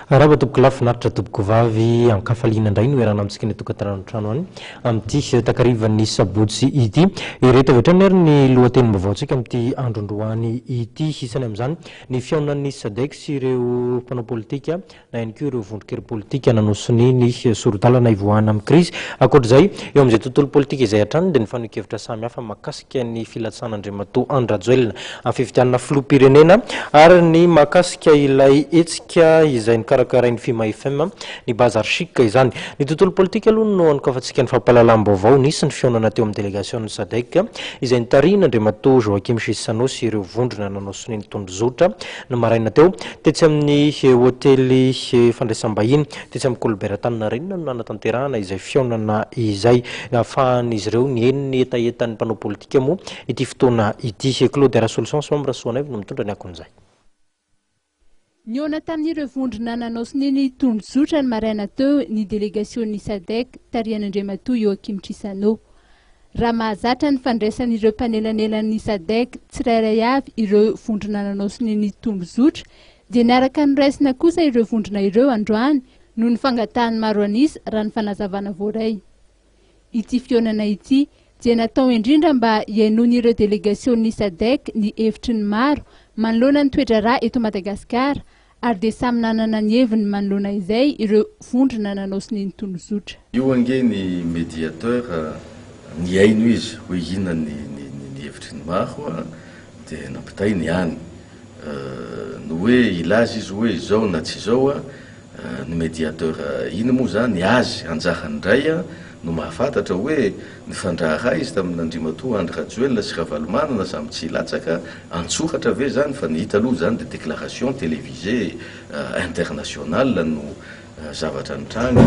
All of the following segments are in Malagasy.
Raba toboko lafinaritra toboko vavy ankafaliana indray no erana amintsika ny tokantrano any amin'ity takarivan'ny sabotsy ity. Ireto avy hatrany ary ny lohatenim-baovao antsika amin'ity androndroany ity. Isany amin'izany ny fihaonan'ny SADC sy ireo mpanao politika na ihany koa ireo vondronkely politika nanosony ny sorodalana ivoahana amin'ny krizy. Ankoatr'izay eo amin'izay tontolo politika izay hatrany dia ny fanehoan-kevitra samihafa mahakasika ny filatsan'Andriamatoa Andry Rajoelina amin'ny fifidianana filoham-pirenena ary ny mahakasika ilay hetsika izay karakarain'ny FIMA FM ny bazar chic izany. Ny tontolo politika aloha no anokavantsika ny fampahalalam-baovao nisy ny fihaonana teo amin'ny delegation'ny SADC izay nitarihina Andriamatoa Joachim Chissano sy ireo vondrona nanosony ny tondrozotra no maraina teo tetsy amin'ny hotely fandraisam-bahiny tetsy amin'ny Colbert Taninarenina no nanatanterahana izay fihaonana izay ahafahan'izy ireo ny eniny etaetan'ny mpanao politika moa ity fotoana ity. Claude Rasolution Sombre Soanaivo no mitondra ny akon'izay. Niona tamin'ireo vondrona nanosony ny tondrozotra ny maraina teo ny delegation'ny SADC tarihan'Andriamatoa Joachim Chissano. Raha mahazatra ny fandraisan'ireo mpanelanelan'ny SADC tsirairay avy ireo vondrona nanosony ny tondrozotra dia niaraka noraisina kosa ireo vondrona ireo androany no ny fangatahany maro anisa raha ny fanazavana voaray. Ity fihaonana ity dia natao indrindra mba hiainon'ireo delegation'ny SADC ny hevitry ny maro manoloana ny toetra rà eto Madagasikara ary dia samy nanana ny heviny manoloana izay ireo vondrona nanosony ny tondrozotra. Io ange ny médiateur ny aino izy hoe inona ny hevitry ny maro dia nampitay ny any no hoe ilazy izy hoe izao na tsy izao ny médiateur iny moa zany azy anjahany indray no mahafantatra hoe ny fandraha izy tamin'Andriamatoa Andry Rajoelina sy Ravalomanana samy tsy latsaka antsohatra ve zany fa ny hita aloha zany de déclaration télévisée internationale no zavatra nitranga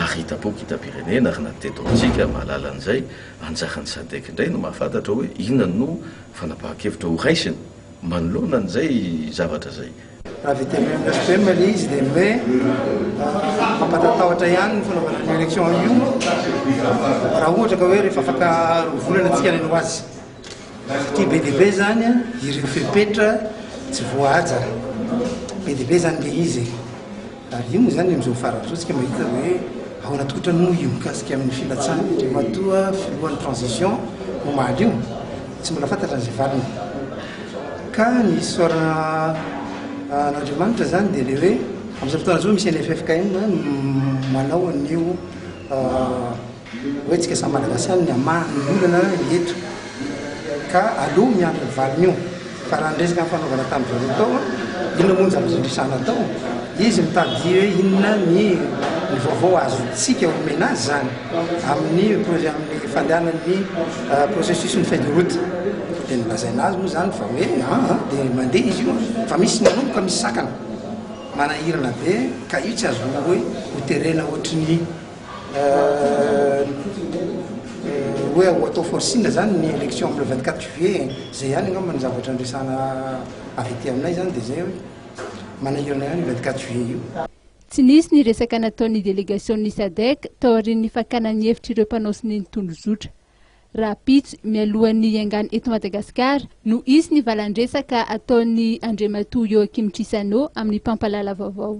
ahita-po kitam-pirenena ary natetontsika mahalala an'izay anjahany SADC indray no mahafantatra hoe inona no fanapahan-kevitra ho raisiny manoloana an'izay zavatra zay. Raha VTM le izy dia hoe mampatatahotra ihany ny fanaovana ny élection io raha ohatra ka hoe rehefa afaka volana antsika neno azy satria be dia be zany ireo fepetra tsy voahaja be dia be zany le izy ary io moa zany amin'izao fararazotsika mahita hoe ao anaty moa io mikasika amin'ny filatsana Andriamatoa filohan'ny transition momaly io tsy mbola fantatra an'izay valiny ka ny sorana n'Andriamanitra zany dia le hoe amin'izao fotoana zao misy NFFKM manao an'io hoe tsika samy Madagasikara ny amahany olana eto ka aloha miandry ny valiny io fa raha ndresaka amin'ny fanaovana tamin'izao tao inona moa ny zavatra tao izy mitady hoe inona ny vaovao azotsika omena azy zany amin'ny projet amin'ny fandehanan'ny processus ny feuille de route dia nilazaina azy moa zany fa hoe dia mandeha izy io fa misy nanomboka misy sakana manahirana be ka io tsy azo hoe hoterena ohatry ny hoe atao forcine zany ny élection amin'ny le 24 juillet zay ihany angamba ny zavatra andresana avy ety aminay zany dia zay hoe manahirana ihany 24 juillet io. Tsy nisy ny resaka nataon'ny delegation'ny SADC tao aorian'ny fakanany hevitra ireo mpanosony ny tondrozotra. Raha pitso mialohan'ny hiangany eto Madagasikara no isy ny valandresaka ataon'ny Andriamatoa Joachim Chissano amin'ny mpampalala vaovao.